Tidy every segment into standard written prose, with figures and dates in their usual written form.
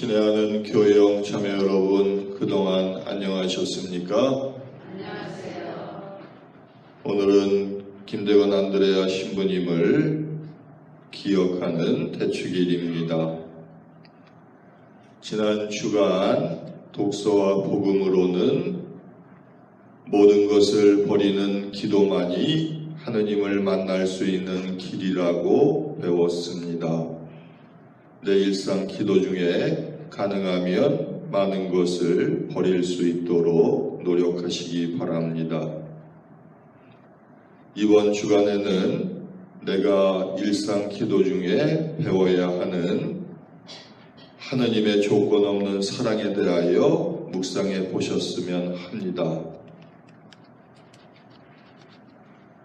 친애하는 교회형 자매 여러분, 그동안 안녕하셨습니까? 안녕하세요. 오늘은 김대건 안드레아 신부님을 기억하는 대축일입니다. 지난 주간 독서와 복음으로는 모든 것을 버리는 기도만이 하느님을 만날 수 있는 길이라고 배웠습니다. 내 일상 기도 중에 가능하면 많은 것을 버릴 수 있도록 노력하시기 바랍니다. 이번 주간에는 내가 일상 기도 중에 배워야 하는 하느님의 조건 없는 사랑에 대하여 묵상해 보셨으면 합니다.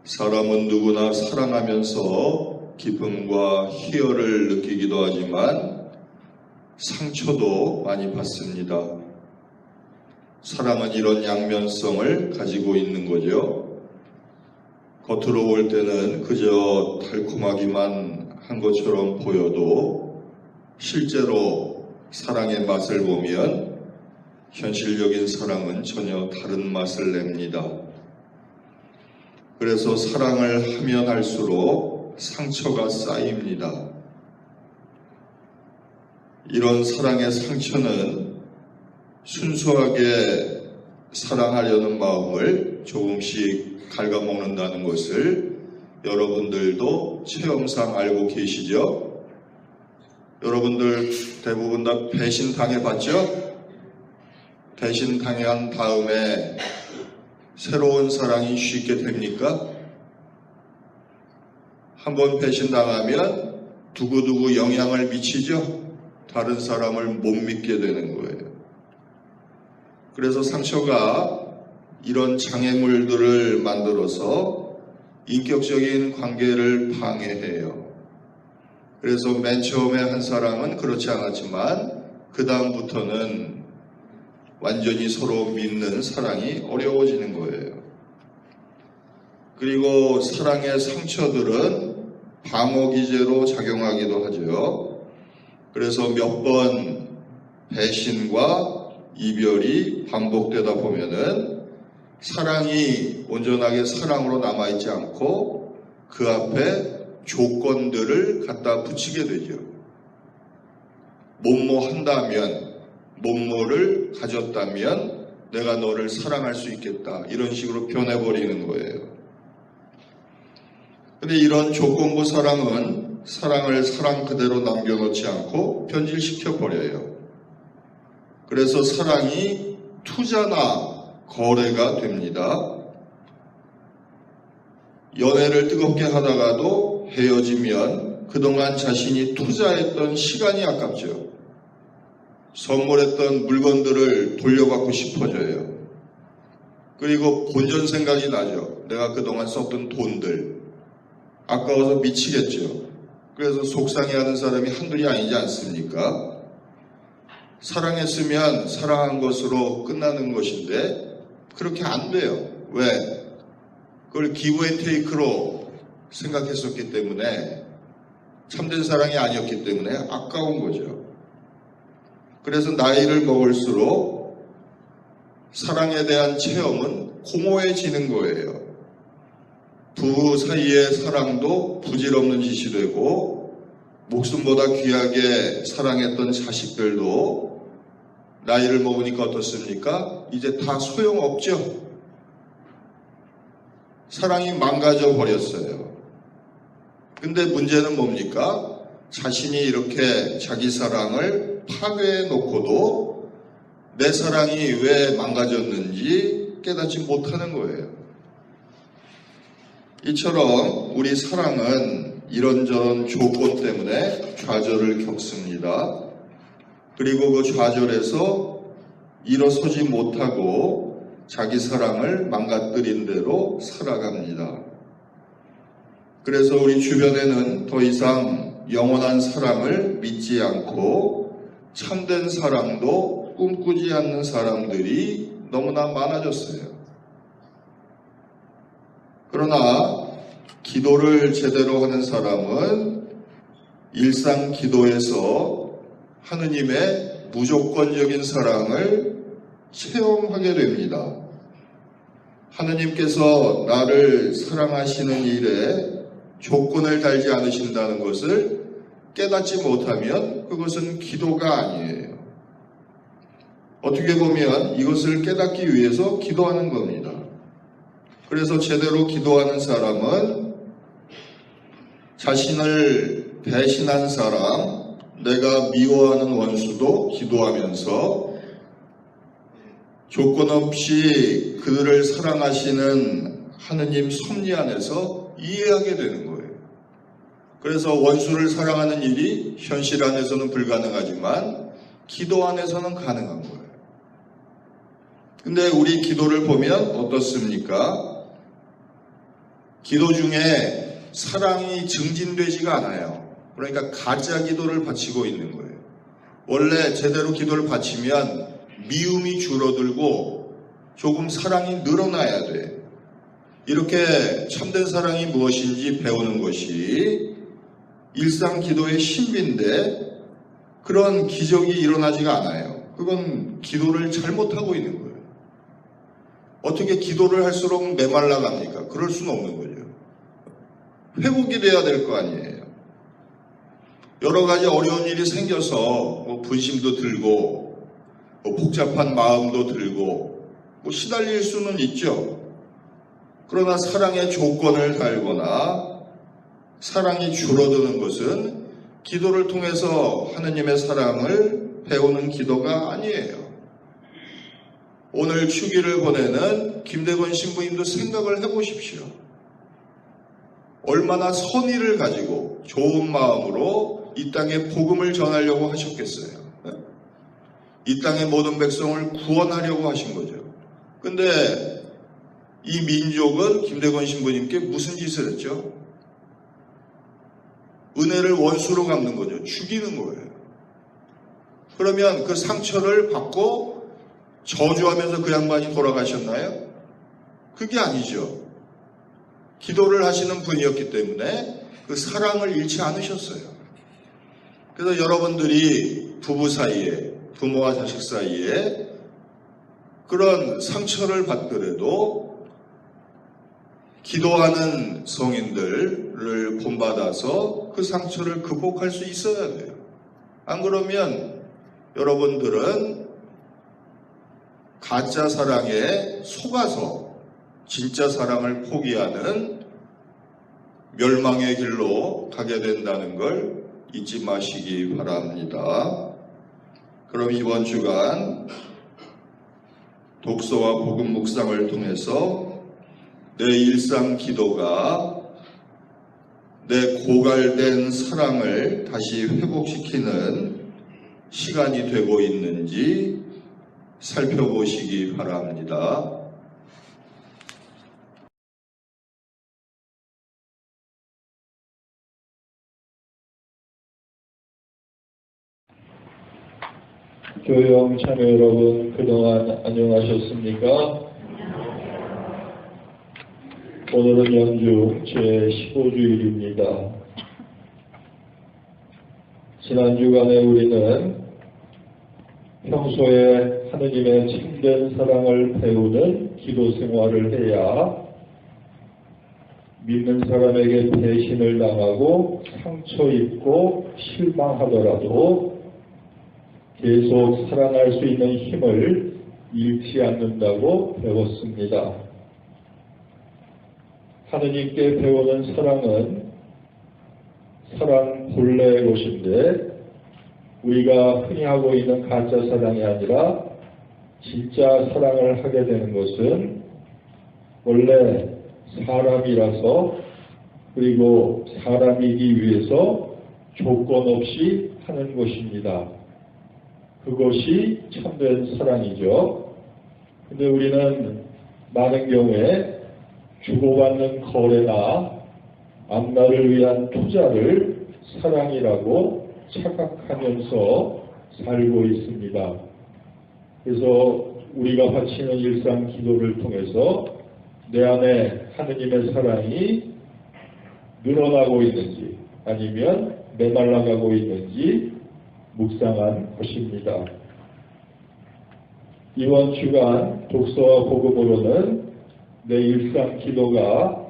사람은 누구나 사랑하면서 기쁨과 희열을 느끼기도 하지만 상처도 많이 받습니다. 사랑은 이런 양면성을 가지고 있는 거죠. 겉으로 볼 때는 그저 달콤하기만 한 것처럼 보여도 실제로 사랑의 맛을 보면 현실적인 사랑은 전혀 다른 맛을 냅니다. 그래서 사랑을 하면 할수록 상처가 쌓입니다. 이런 사랑의 상처는 순수하게 사랑하려는 마음을 조금씩 갉아먹는다는 것을 여러분들도 체험상 알고 계시죠? 여러분들 대부분 다 배신 당해봤죠? 배신 당한 다음에 새로운 사랑이 쉽게 됩니까? 한번 배신당하면 두고두고 영향을 미치죠? 다른 사람을 못 믿게 되는 거예요. 그래서 상처가 이런 장애물들을 만들어서 인격적인 관계를 방해해요. 그래서 맨 처음에 한 사람은 그렇지 않았지만 그 다음부터는 완전히 서로 믿는 사랑이 어려워지는 거예요. 그리고 사랑의 상처들은 방어기제로 작용하기도 하죠. 그래서 몇 번 배신과 이별이 반복되다 보면은 사랑이 온전하게 사랑으로 남아있지 않고 그 앞에 조건들을 갖다 붙이게 되죠. 뭐뭐 한다면, 뭐뭐를 가졌다면 내가 너를 사랑할 수 있겠다. 이런 식으로 변해버리는 거예요. 근데 이런 조건부 사랑은 사랑을 사랑 그대로 남겨놓지 않고 변질시켜 버려요. 그래서 사랑이 투자나 거래가 됩니다. 연애를 뜨겁게 하다가도 헤어지면 그동안 자신이 투자했던 시간이 아깝죠. 선물했던 물건들을 돌려받고 싶어져요. 그리고 본전 생각이 나죠. 내가 그동안 썼던 돈들. 아까워서 미치겠죠. 그래서 속상해하는 사람이 한둘이 아니지 않습니까? 사랑했으면 사랑한 것으로 끝나는 것인데 그렇게 안 돼요. 왜? 그걸 기브 앤 테이크로 생각했었기 때문에 참된 사랑이 아니었기 때문에 아까운 거죠. 그래서 나이를 먹을수록 사랑에 대한 체험은 공허해지는 거예요. 부부 사이의 사랑도 부질없는 짓이 되고 목숨보다 귀하게 사랑했던 자식들도 나이를 먹으니까 어떻습니까? 이제 다 소용없죠. 사랑이 망가져 버렸어요. 근데 문제는 뭡니까? 자신이 이렇게 자기 사랑을 파괴해 놓고도 내 사랑이 왜 망가졌는지 깨닫지 못하는 거예요. 이처럼 우리 사랑은 이런저런 조건 때문에 좌절을 겪습니다. 그리고 그 좌절에서 일어서지 못하고 자기 사랑을 망가뜨린 대로 살아갑니다. 그래서 우리 주변에는 더 이상 영원한 사랑을 믿지 않고 참된 사랑도 꿈꾸지 않는 사람들이 너무나 많아졌어요. 그러나 기도를 제대로 하는 사람은 일상 기도에서 하느님의 무조건적인 사랑을 체험하게 됩니다. 하느님께서 나를 사랑하시는 일에 조건을 달지 않으신다는 것을 깨닫지 못하면 그것은 기도가 아니에요. 어떻게 보면 이것을 깨닫기 위해서 기도하는 겁니다. 그래서 제대로 기도하는 사람은 자신을 배신한 사람, 내가 미워하는 원수도 기도하면서 조건 없이 그들을 사랑하시는 하느님 섭리 안에서 이해하게 되는 거예요. 그래서 원수를 사랑하는 일이 현실 안에서는 불가능하지만 기도 안에서는 가능한 거예요. 근데 우리 기도를 보면 어떻습니까? 기도 중에 사랑이 증진되지가 않아요. 그러니까 가짜 기도를 바치고 있는 거예요. 원래 제대로 기도를 바치면 미움이 줄어들고 조금 사랑이 늘어나야 돼. 이렇게 참된 사랑이 무엇인지 배우는 것이 일상 기도의 신비인데 그런 기적이 일어나지가 않아요. 그건 기도를 잘못하고 있는 거예요. 어떻게 기도를 할수록 메말라갑니까? 그럴 수는 없는 거죠. 회복이 돼야 될 거 아니에요. 여러 가지 어려운 일이 생겨서 분심도 들고 복잡한 마음도 들고 시달릴 수는 있죠. 그러나 사랑의 조건을 달거나 사랑이 줄어드는 것은 기도를 통해서 하느님의 사랑을 배우는 기도가 아니에요. 오늘 축일을 보내는 김대건 신부님도 생각을 해보십시오. 얼마나 선의를 가지고 좋은 마음으로 이 땅에 복음을 전하려고 하셨겠어요. 이 땅의 모든 백성을 구원하려고 하신 거죠. 근데 이 민족은 김대건 신부님께 무슨 짓을 했죠? 은혜를 원수로 갚는 거죠. 죽이는 거예요. 그러면 그 상처를 받고 저주하면서 그 양반이 돌아가셨나요? 그게 아니죠. 기도를 하시는 분이었기 때문에 그 사랑을 잃지 않으셨어요. 그래서 여러분들이 부부 사이에, 부모와 자식 사이에 그런 상처를 받더라도 기도하는 성인들을 본받아서 그 상처를 극복할 수 있어야 돼요. 안 그러면 여러분들은 가짜 사랑에 속아서 진짜 사랑을 포기하는 멸망의 길로 가게 된다는 걸 잊지 마시기 바랍니다. 그럼 이번 주간 독서와 복음 묵상을 통해서 내 일상 기도가 내 고갈된 사랑을 다시 회복시키는 시간이 되고 있는지 살펴보시기 바랍니다. 교영 참여 여러분, 그동안 안녕하셨습니까? 오늘은 연중 제15주일입니다. 지난 주간에 우리는 평소에 하느님의 참된 사랑을 배우는 기도 생활을 해야 믿는 사람에게 배신을 당하고 상처 입고 실망하더라도 계속 사랑할 수 있는 힘을 잃지 않는다고 배웠습니다. 하느님께 배우는 사랑은 사랑 본래의 것인데 우리가 흔히 하고 있는 가짜 사랑이 아니라 진짜 사랑을 하게 되는 것은 원래 사람이라서 그리고 사람이기 위해서 조건 없이 하는 것입니다. 그것이 참된 사랑이죠. 근데 우리는 많은 경우에 주고받는 거래나 앞날을 위한 투자를 사랑이라고 착각하면서 살고 있습니다. 그래서 우리가 바치는 일상 기도를 통해서 내 안에 하느님의 사랑이 늘어나고 있는지 아니면 메말라가고 있는지 묵상한 것입니다. 이번 주간 독서와 복음으로는 내 일상 기도가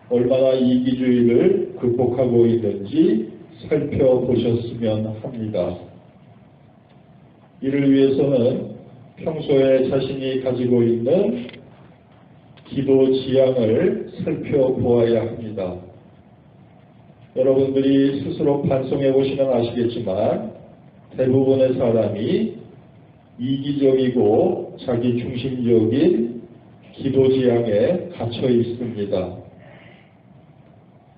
얼마나 이기주의를 극복하고 있는지 살펴보셨으면 합니다. 이를 위해서는 평소에 자신이 가지고 있는 기도 지향을 살펴보아야 합니다. 여러분들이 스스로 반성해 보시면 아시겠지만 대부분의 사람이 이기적이고 자기 중심적인 기도 지향에 갇혀 있습니다.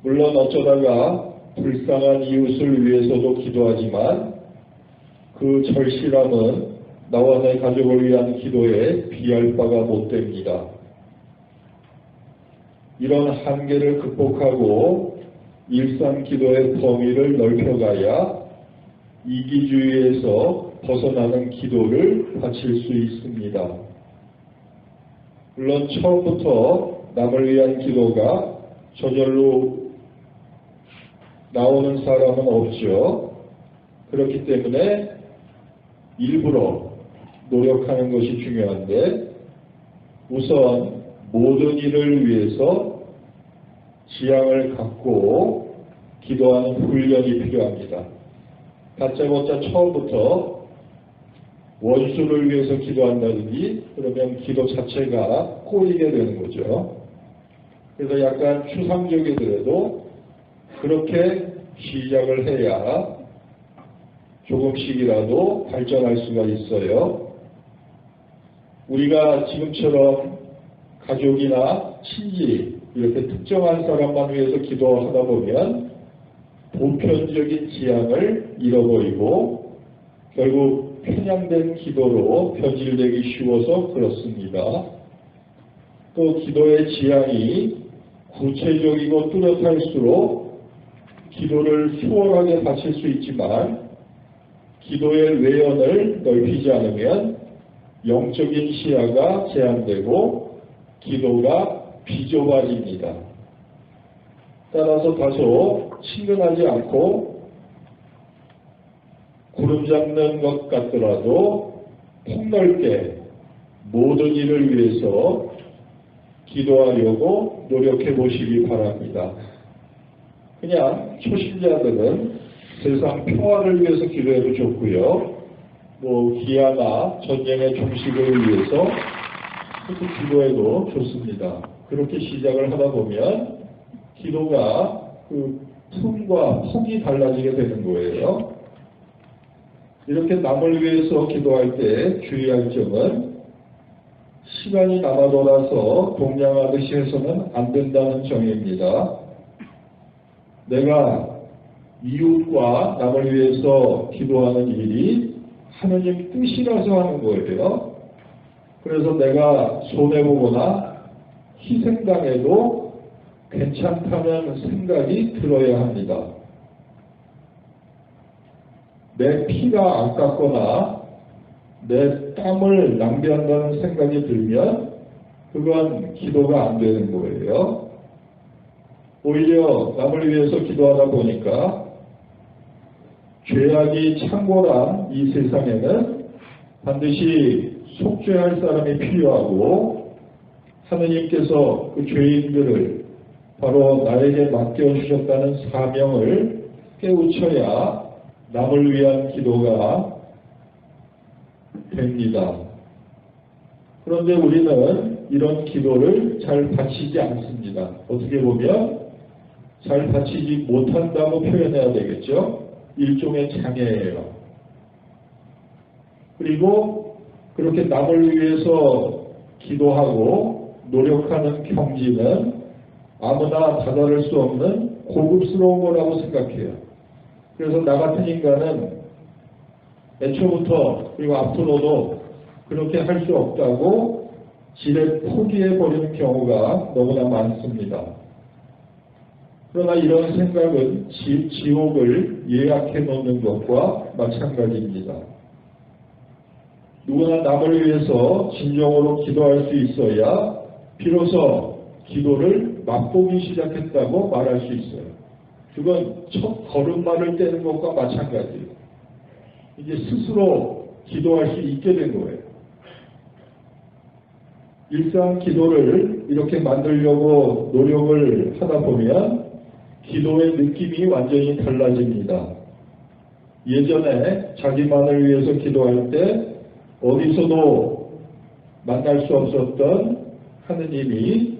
물론 어쩌다가 불쌍한 이웃을 위해서도 기도하지만 그 절실함은 나와 내 가족을 위한 기도에 비할 바가 못 됩니다. 이런 한계를 극복하고 일상 기도의 범위를 넓혀가야 이기주의에서 벗어나는 기도를 바칠 수 있습니다. 물론 처음부터 남을 위한 기도가 저절로 나오는 사람은 없죠. 그렇기 때문에 일부러 노력하는 것이 중요한데 우선 모든 일을 위해서 지향을 갖고 기도하는 훈련이 필요합니다. 다짜고짜 처음부터 원수를 위해서 기도한다든지 그러면 기도 자체가 꼬이게 되는 거죠. 그래서 약간 추상적이더라도 그렇게 시작을 해야 조금씩이라도 발전할 수가 있어요. 우리가 지금처럼 가족이나 친지 이렇게 특정한 사람만 위해서 기도하다 보면 보편적인 지향을 잃어버리고 결국 편향된 기도로 변질되기 쉬워서 그렇습니다. 또 기도의 지향이 구체적이고 뚜렷할수록 기도를 수월하게 바칠 수 있지만 기도의 외연을 넓히지 않으면 영적인 시야가 제한되고 기도가 비좁아집니다. 따라서 다소 친근하지 않고 구름 잡는 것 같더라도 폭넓게 모든 일을 위해서 기도하려고 노력해 보시기 바랍니다. 그냥 초신자들은 세상 평화를 위해서 기도해도 좋고요. 기아나 전쟁의 종식을 위해서 그렇게 기도해도 좋습니다. 그렇게 시작을 하다 보면 기도가 그 틈과 폭이 달라지게 되는 거예요. 이렇게 남을 위해서 기도할 때 주의할 점은 시간이 남아 돌아서 동냥하듯이 해서는 안 된다는 점입니다. 내가 이웃과 남을 위해서 기도하는 일이 하느님 뜻이라서 하는 거예요. 그래서 내가 손해보거나 희생당해도 괜찮다는 생각이 들어야 합니다. 내 피가 아깝거나 내 땀을 낭비한다는 생각이 들면 그건 기도가 안 되는 거예요. 오히려 남을 위해서 기도하다 보니까 죄악이 창궐한 이 세상에는 반드시 속죄할 사람이 필요하고 하느님께서 그 죄인들을 바로 나에게 맡겨주셨다는 사명을 깨우쳐야 남을 위한 기도가 됩니다. 그런데 우리는 이런 기도를 잘 바치지 않습니다. 어떻게 보면 잘 바치지 못한다고 표현해야 되겠죠. 일종의 장애예요. 그리고 그렇게 남을 위해서 기도하고 노력하는 경지는 아무나 다다를 수 없는 고급스러운 거라고 생각해요. 그래서 나 같은 인간은 애초부터 그리고 앞으로도 그렇게 할 수 없다고 지레 포기해버리는 경우가 너무나 많습니다. 그러나 이런 생각은 지옥을 예약해 놓는 것과 마찬가지입니다. 누구나 남을 위해서 진정으로 기도할 수 있어야 비로소 기도를 맛보기 시작했다고 말할 수 있어요. 그건 첫 걸음마를 떼는 것과 마찬가지예요. 이제 스스로 기도할 수 있게 된 거예요. 일상 기도를 이렇게 만들려고 노력을 하다 보면 기도의 느낌이 완전히 달라집니다. 예전에 자기만을 위해서 기도할 때 어디서도 만날 수 없었던 하느님이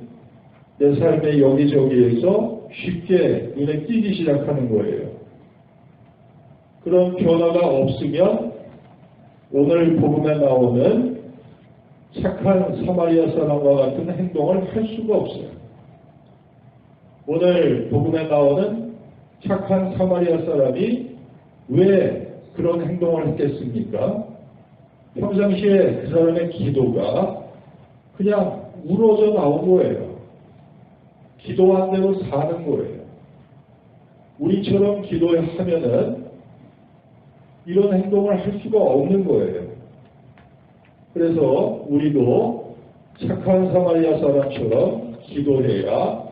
내 삶의 여기저기에서 쉽게 눈에 띄기 시작하는 거예요. 그런 변화가 없으면 오늘 복음에 나오는 착한 사마리아 사람과 같은 행동을 할 수가 없어요. 오늘 복음에 나오는 착한 사마리아 사람이 왜 그런 행동을 했겠습니까? 평상시에 그 사람의 기도가 그냥 우러져 나온 거예요. 기도한 대로 사는 거예요. 우리처럼 기도하면은 이런 행동을 할 수가 없는 거예요. 그래서 우리도 착한 사마리아 사람처럼 기도해야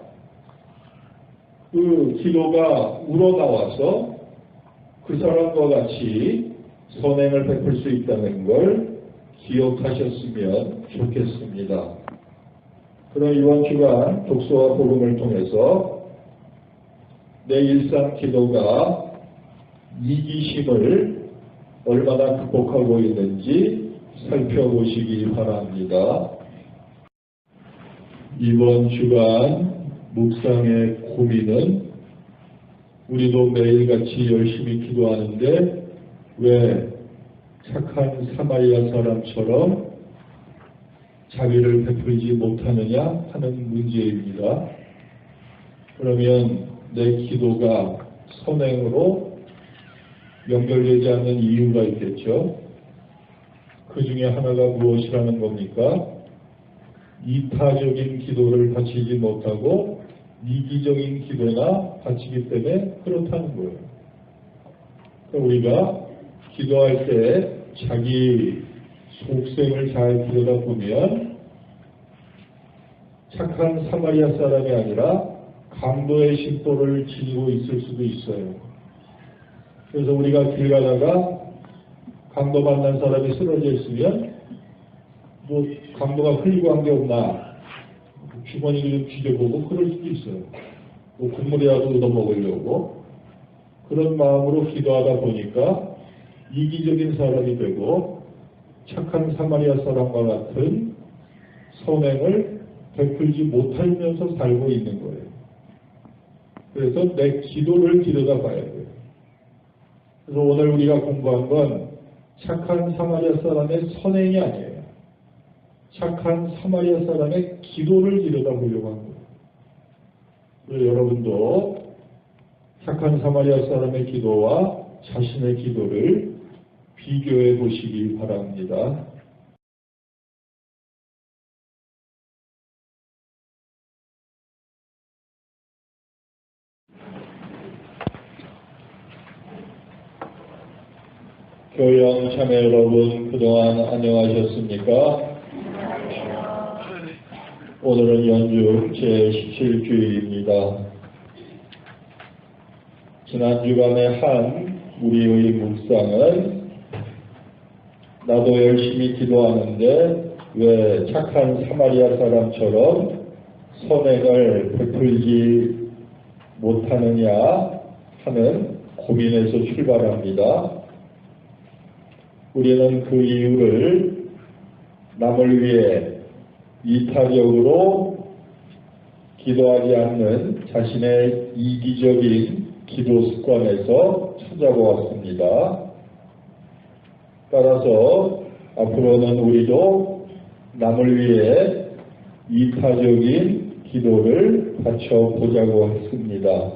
그 기도가 우러나와서 그 사람과 같이 선행을 베풀 수 있다는 걸 기억하셨으면 좋겠습니다. 그럼 이번 주간 독서와 복음을 통해서 내 일상 기도가 이기심을 얼마나 극복하고 있는지 살펴보시기 바랍니다. 이번 주간 묵상의 고민은 우리도 매일같이 열심히 기도하는데 왜 착한 사마리아 사람처럼 자비를 베풀지 못하느냐 하는 문제입니다. 그러면 내 기도가 선행으로 연결되지 않는 이유가 있겠죠. 그 중에 하나가 무엇이라는 겁니까? 이타적인 기도를 바치지 못하고 이기적인 기도나 바치기 때문에 그렇다는 거예요. 그러니까 우리가 기도할 때 자기 속셈을 잘 들여다보면 착한 사마리아 사람이 아니라 강도의 심보를 지니고 있을 수도 있어요. 그래서 우리가 길 가다가 강도 만난 사람이 쓰러져 있으면 뭐 강도가 흘리고 한 게 없나 주머니를 좀 뒤져보고 그럴 수도 있어요. 뭐 국물이라도 얻어먹으려고 그런 마음으로 기도하다 보니까 이기적인 사람이 되고 착한 사마리아 사람과 같은 선행을 베풀지 못하면서 살고 있는 거예요. 그래서 내 기도를 들여다봐야 돼요. 그래서 오늘 우리가 공부한 건 착한 사마리아 사람의 선행이 아니에요. 착한 사마리아 사람의 기도를 들여다보려고 한 거예요. 그래서 여러분도 착한 사마리아 사람의 기도와 자신의 기도를 비교해 보시기 바랍니다. 교영 참여 여러분 그동안 안녕하셨습니까? 오늘은 연중 제17주일입니다. 지난 주간의 한 우리의 묵상은 나도 열심히 기도하는데 왜 착한 사마리아 사람처럼 선행을 베풀지 못하느냐 하는 고민에서 출발합니다. 우리는 그 이유를 남을 위해 이타적으로 기도하지 않는 자신의 이기적인 기도 습관에서 찾아보았습니다. 따라서 앞으로는 우리도 남을 위해 이타적인 기도를 바쳐보자고 했습니다.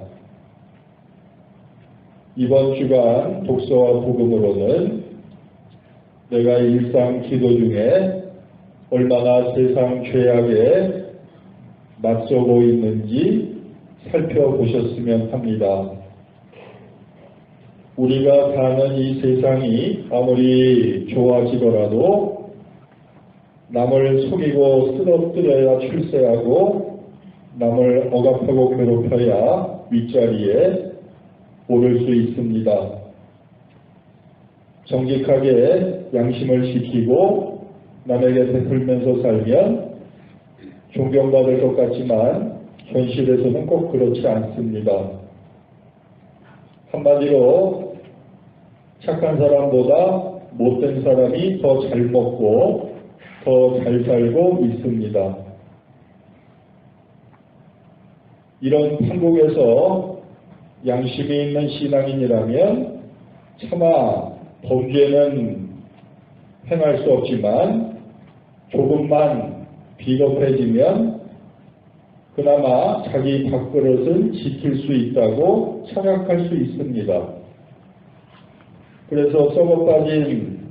이번 주간 독서와 복음으로는 내가 일상 기도 중에 얼마나 세상 죄악에 맞서고 있는지 살펴보셨으면 합니다. 우리가 사는 이 세상이 아무리 좋아지더라도 남을 속이고 쓰러뜨려야 출세하고 남을 억압하고 괴롭혀야 윗자리에 오를 수 있습니다. 정직하게 양심을 지키고 남에게 베풀면서 살면 존경받을 것 같지만 현실에서는 꼭 그렇지 않습니다. 한마디로 착한 사람보다 못된 사람이 더 잘 먹고 더 잘 살고 있습니다. 이런 한국에서 양심이 있는 신앙인이라면 차마 범죄는 행할 수 없지만 조금만 비겁해지면 그나마 자기 밥그릇은 지킬 수 있다고 생각할 수 있습니다. 그래서 썩어빠진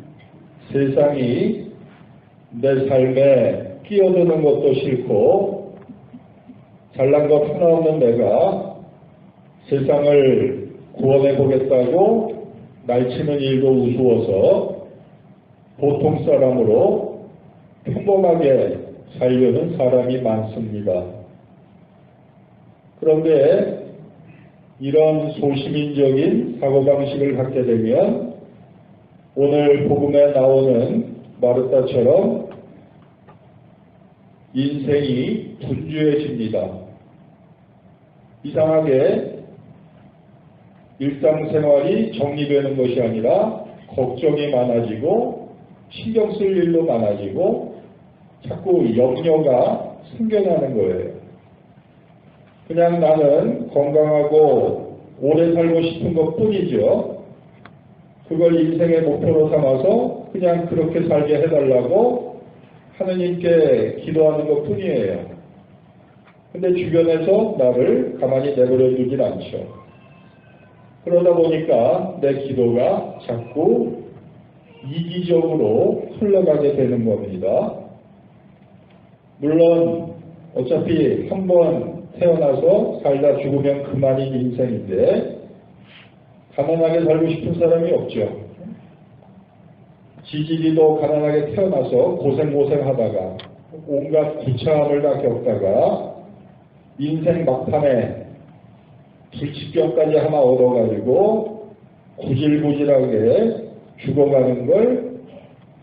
세상이 내 삶에 끼어드는 것도 싫고 잘난 것 하나 없는 내가 세상을 구원해 보겠다고 날치는 일도 우스워서 보통 사람으로 평범하게 살려는 사람이 많습니다. 그런데 이런 소시민적인 사고방식을 갖게 되면 오늘 복음에 나오는 마르다처럼 인생이 분주해집니다. 이상하게 일상생활이 정리되는 것이 아니라 걱정이 많아지고 신경 쓸 일도 많아지고 자꾸 염려가 생겨나는 거예요. 그냥 나는 건강하고 오래 살고 싶은 것 뿐이죠. 그걸 인생의 목표로 삼아서 그냥 그렇게 살게 해달라고 하느님께 기도하는 것 뿐이에요. 근데 주변에서 나를 가만히 내버려 두질 않죠. 그러다 보니까 내 기도가 자꾸 이기적으로 흘러가게 되는 겁니다. 물론 어차피 한번 태어나서 살다 죽으면 그만인 인생인데 가난하게 살고 싶은 사람이 없죠. 지지리도 가난하게 태어나서 고생하다가 온갖 귀차함을 다 겪다가 인생 막판에 불치병까지 하나 얻어가지고 구질구질하게 죽어가는 걸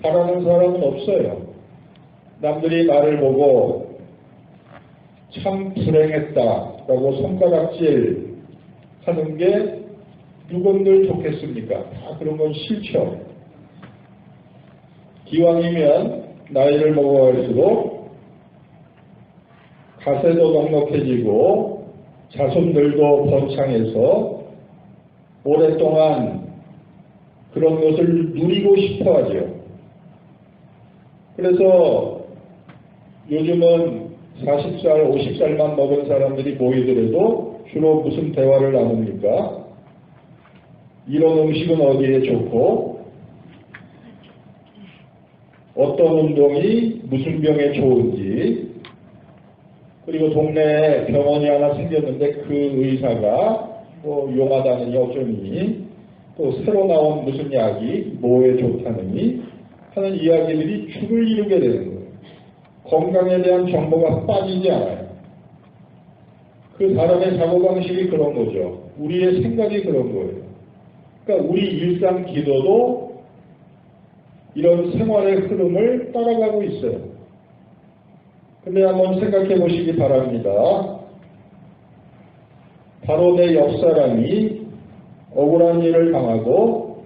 바라는 사람은 없어요. 남들이 나를 보고 참 불행했다라고 손가락질 하는 게 누군들 좋겠습니까? 다 그런 건 싫죠. 기왕이면 나이를 먹어갈수록 가세도 넉넉해지고 자손들도 번창해서 오랫동안 그런 것을 누리고 싶어 하죠. 그래서 요즘은 40살, 50살만 먹은 사람들이 모이더라도 주로 무슨 대화를 나눕니까? 이런 음식은 어디에 좋고 어떤 운동이 무슨 병에 좋은지 그리고 동네에 병원이 하나 생겼는데 그 의사가 뭐 용하다느니 어쩌니 또 새로 나온 무슨 약이 뭐에 좋다느니 하는 이야기들이 줄을 이루게 되는 거예요. 건강에 대한 정보가 빠지지 않아요. 그 사람의 사고방식이 그런 거죠. 우리의 생각이 그런 거예요. 그러니까 우리 일상 기도도 이런 생활의 흐름을 따라가고 있어요. 근데 한번 생각해 보시기 바랍니다. 바로 내 옆사람이 억울한 일을 당하고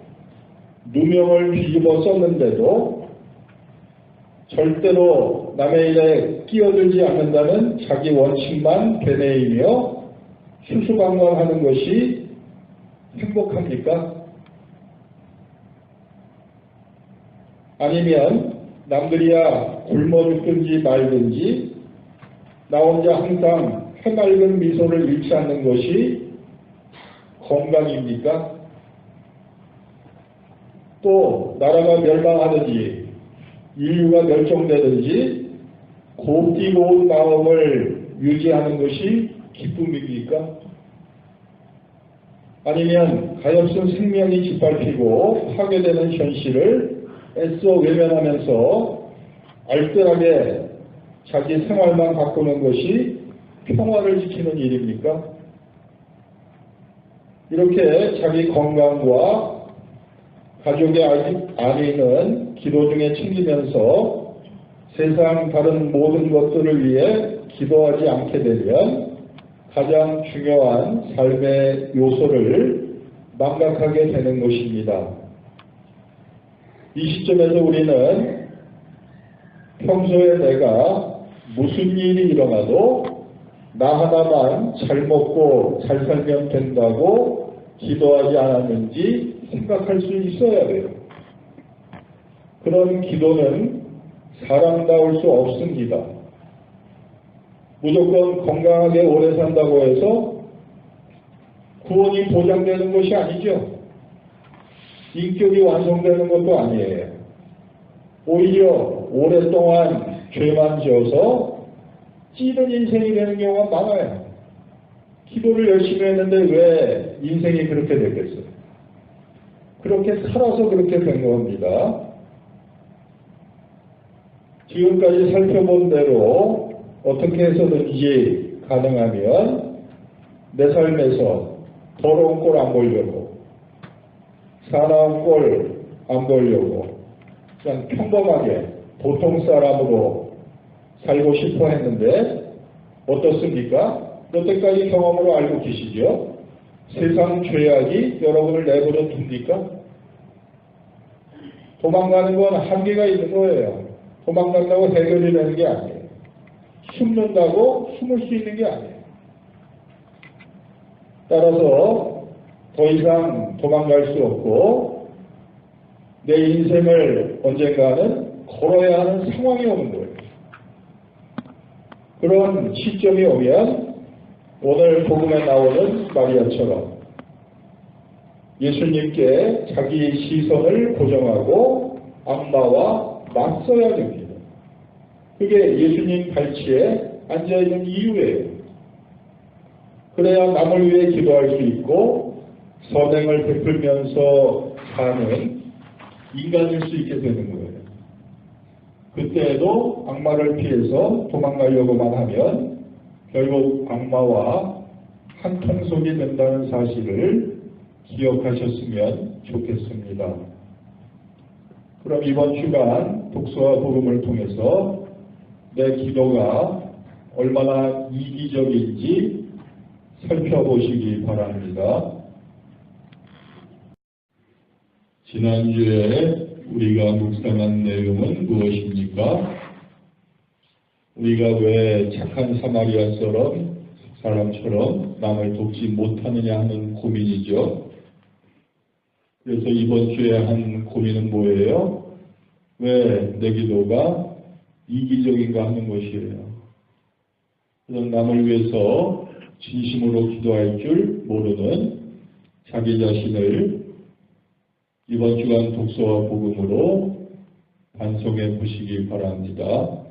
누명을 뒤집어 썼는데도 절대로 남의 일에 끼어들지 않는다는 자기 원칙만 되뇌이며 수수방관하는 것이 행복합니까? 아니면 남들이야 굶어 죽든지 말든지 나 혼자 항상 해맑은 미소를 잃지 않는 것이 건강입니까? 또 나라가 멸망하든지 인류가 멸종되든지 곱디 고운 마음을 유지하는 것이 기쁨입니까? 아니면 가엾은 생명이 짓밟히고 파괴되는 현실을 애써 외면하면서 알뜰하게 자기 생활만 바꾸는 것이 평화를 지키는 일입니까? 이렇게 자기 건강과 가족의 안위는 기도 중에 챙기면서 세상 다른 모든 것들을 위해 기도하지 않게 되면 가장 중요한 삶의 요소를 망각하게 되는 것입니다. 이 시점에서 우리는 평소에 내가 무슨 일이 일어나도 나 하나만 잘 먹고 잘 살면 된다고 기도하지 않았는지 생각할 수 있어야 돼요. 그런 기도는 사람다울 수 없습니다. 무조건 건강하게 오래 산다고 해서 구원이 보장되는 것이 아니죠. 인격이 완성되는 것도 아니에요. 오히려 오랫동안 죄만 지어서 찌든 인생이 되는 경우가 많아요. 기도를 열심히 했는데 왜 인생이 그렇게 됐겠어요? 그렇게 살아서 그렇게 된 겁니다. 지금까지 살펴본 대로 어떻게 해서든지 가능하면 내 삶에서 더러운 꼴 안 보려고, 사나운 꼴 안 보려고, 그냥 평범하게 보통 사람으로 살고 싶어 했는데 어떻습니까? 여태까지 경험으로 알고 계시죠? 세상 죄악이 여러분을 내버려 둡니까? 도망가는 건 한계가 있는 거예요. 도망간다고 해결이 되는 게 아니에요. 숨는다고 숨을 수 있는 게 아니에요. 따라서 더 이상 도망갈 수 없고 내 인생을 언젠가는 걸어야 하는 상황이 오는 거예요. 그런 시점이 오면 오늘 복음에 나오는 마리아처럼 예수님께 자기 시선을 고정하고 악마와 맞서야 됩니다. 그게 예수님 발치에 앉아있는 이유예요. 그래야 남을 위해 기도할 수 있고 선행을 베풀면서 사는 인간일 수 있게 되는 거예요. 그때에도 악마를 피해서 도망가려고만 하면 결국 악마와 한 통속이 된다는 사실을 기억하셨으면 좋겠습니다. 그럼 이번 주간 독서와 복음을 통해서 내 기도가 얼마나 이기적인지 살펴보시기 바랍니다. 지난주에 우리가 묵상한 내용은 무엇입니까? 우리가 왜 착한 사마리아 사람처럼 남을 돕지 못하느냐 하는 고민이죠. 그래서 이번 주에 한 고민은 뭐예요? 왜 내 기도가 이기적인가 하는 것이에요. 그래서 남을 위해서 진심으로 기도할 줄 모르는 자기 자신을 이번 주간 독서와 복음으로 반성해 보시기 바랍니다.